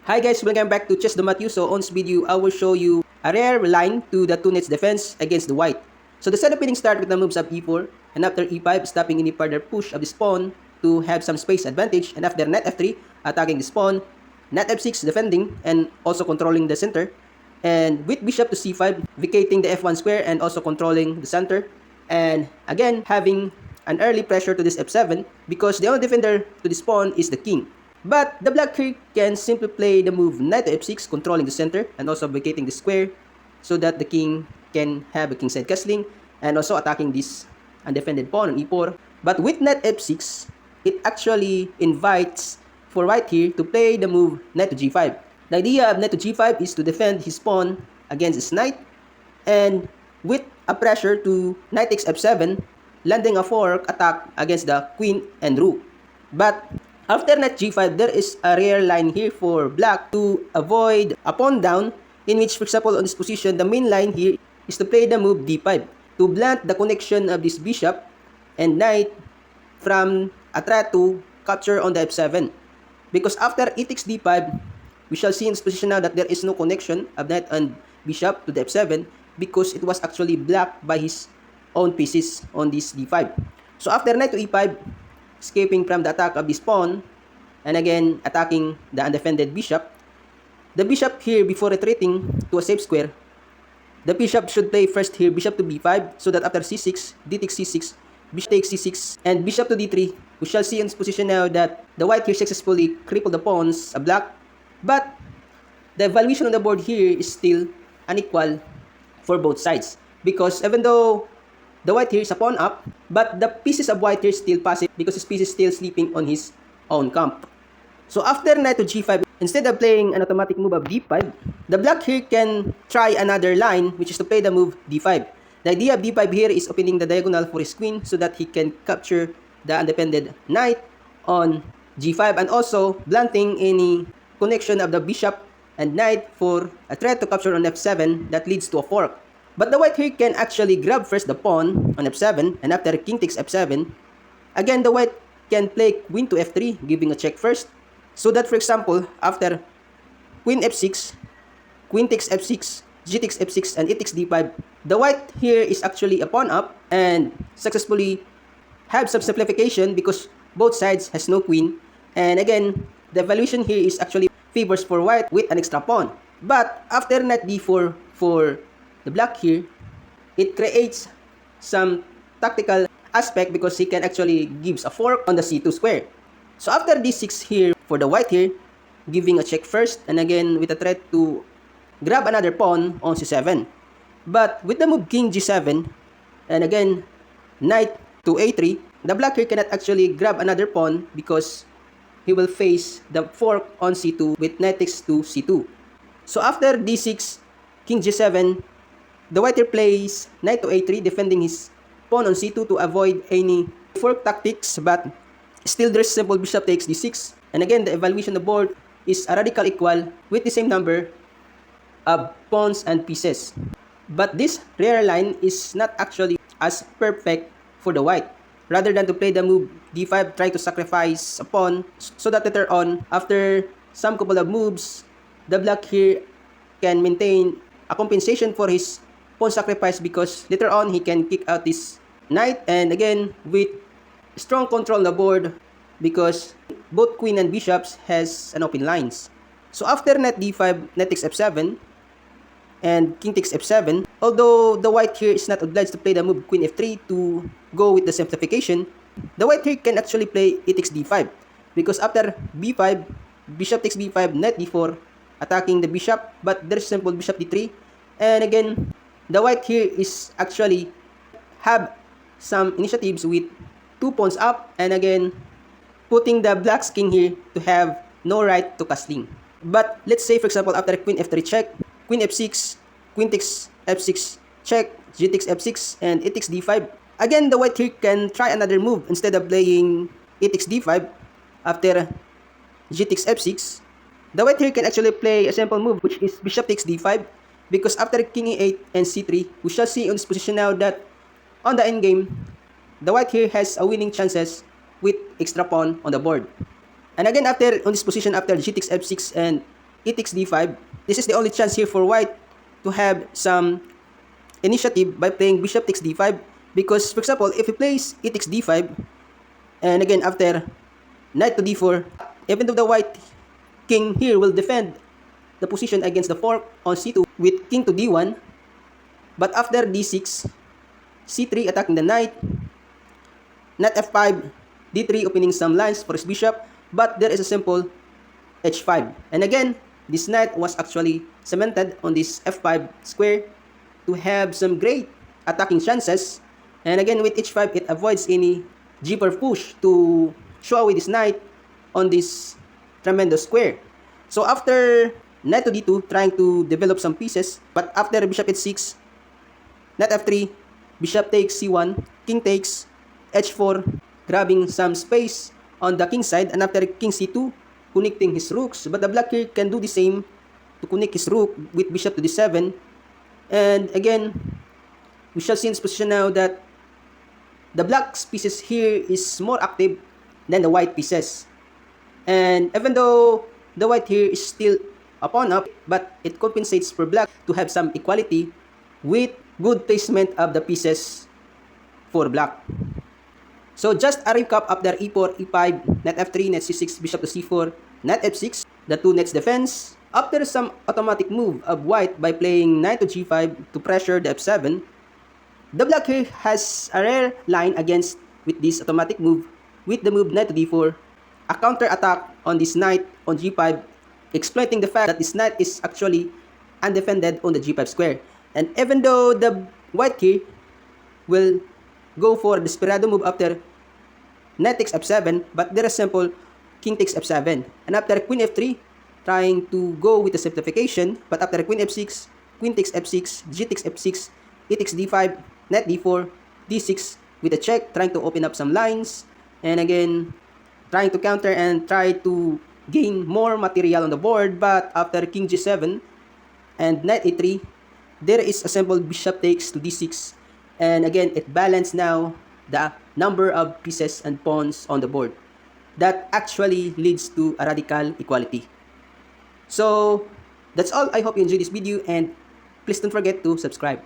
Hi guys, welcome back to Chess the Matthew. So on this video, I will show you a rare line to the 2-nets defense against the white. So the setup will start with the moves of e4 and after e5, stopping any further push of the pawn to have some space advantage, and after knight f3, attacking the pawn, knight f6 defending and also controlling the center, and with bishop to c5, vacating the f1 square and also controlling the center, and again having an early pressure to this f7 because the only defender to this pawn is the king. But the black here can simply play the move knight to f6, controlling the center and also vacating the square so that the king can have a kingside castling and also attacking this undefended pawn on e4. But with knight f6, it actually invites for white here to play the move knight to g5. The idea of knight to g5 is to defend his pawn against his knight, and with a pressure to knight takes f7, landing a fork attack against the queen and rook. But after knight g5, there is a rare line here for black to avoid a pawn down, in which, for example, on this position, the main line here is to play the move d5 to blunt the connection of this bishop and knight from a threat to capture on the f7. Because after e takes d5, we shall see in this position now that there is no connection of knight and bishop to the f7 because it was actually blocked by his own pieces on this d5. So after knight to e5, escaping from the attack of this pawn, and again attacking the undefended bishop, the bishop here, before retreating to a safe square, the bishop should play first here bishop to b5, so that after c6, d takes c6, bishop takes c6, and bishop to d3. We shall see in this position now that the white here successfully crippled the pawns, a black, but the valuation on the board here is still unequal for both sides, because even though the white here is a pawn up, but the pieces of white here is still passive because his piece is still sleeping on his own camp. So after knight to g5, instead of playing an automatic move of d5, the black here can try another line, which is to play the move d5. The idea of d5 here is opening the diagonal for his queen so that he can capture the undefended knight on g5, and also blunting any connection of the bishop and knight for a threat to capture on f7 that leads to a fork. But the white here can actually grab first the pawn on f7, and after king takes f7, again the white can play queen to f3, giving a check first. So that, for example, after queen f6, queen takes f6, g takes f6, and e takes d5, the white here is actually a pawn up and successfully have some simplification because both sides has no queen. And again, the evaluation here is actually favors for white with an extra pawn. But after knight d4 for the black here, it creates some tactical aspect because he can actually gives a fork on the c2 square. So after d6 here for the white here, giving a check first, and again with a threat to grab another pawn on c7. But with the move king g7, and again knight to a3, the black here cannot actually grab another pawn because he will face the fork on c2 with knight takes to c2. So after d6, king g7, the white here plays knight to a3, defending his pawn on c2 to avoid any fork tactics, but still there's simple bishop takes d6. And again, the evaluation of the board is a radical equal with the same number of pawns and pieces. But this rare line is not actually as perfect for the white. Rather than to play the move d5, try to sacrifice a pawn so that later on, after some couple of moves, the black here can maintain a compensation for his pawn sacrifice because later on he can kick out this knight, and again with strong control on the board because both queen and bishops has an open lines. So after knight d5, knight takes f7 and king takes f7, although the white here is not obliged to play the move queen f3 to go with the simplification, the white here can actually play e takes d5 because after b5, bishop takes b5, knight d4, attacking the bishop, but there's simple bishop d3, and again the white here is actually have some initiatives with two pawns up, and again putting the black's king here to have no right to castling. But let's say, for example, after queen f3 check, queen f6, queen takes f6 check, g takes f6, and e takes d5. Again, the white here can try another move. Instead of playing e takes d5 after g takes f6, the white here can actually play a simple move, which is bishop takes d5, because after king e8 and c3, we shall see on this position now that on the endgame, the white here has a winning chances with extra pawn on the board. And again, after on this position, after g takes f6 and e takes d5. This is the only chance here for white to have some initiative by playing bishop takes d5, because for example, if he plays e takes d5, and again after knight to d4, even though the white king here will defend the position against the fork on c2 with king to d1, but after d6, c3 attacking the knight, knight f5, d3 opening some lines for his bishop, but there is a simple h5. And again, this knight was actually cemented on this f5 square to have some great attacking chances. And again, with h5, it avoids any g4 push to show away this knight on this tremendous square. So after knight to d2, trying to develop some pieces, but after bishop h6, knight f3, bishop takes c1, king takes h4, grabbing some space on the king side, and after king c2, connecting his rooks. But the black here can do the same to connect his rook with bishop to d7. And again, we shall see in this position now that the black's pieces here is more active than the white pieces. And even though the white here is still a pawn up, but it compensates for black to have some equality with good placement of the pieces for black. So just a recap after e4, e5, knight f3, knight c6, bishop to c4, knight f6, the two knights defense. After some automatic move of white by playing knight to g5 to pressure the f7, the black here has a rare line against with this automatic move with the move knight to d4, a counter attack on this knight on g5, exploiting the fact that this knight is actually undefended on the g5 square. And even though the white here will go for the desperado move after knight takes f7, but there is simple king takes f7. And after queen f3, trying to go with the simplification, but after queen f6, queen takes f6, g takes f6, e takes d5, knight d4, d6 with a check, trying to open up some lines, and again trying to counter and try to gain more material on the board. But after king g7 and knight a3, there is a simple bishop takes to d6, and again it balanced now the number of pieces and pawns on the board. That actually leads to a radical equality. So that's all. I hope you enjoyed this video, and please don't forget to subscribe.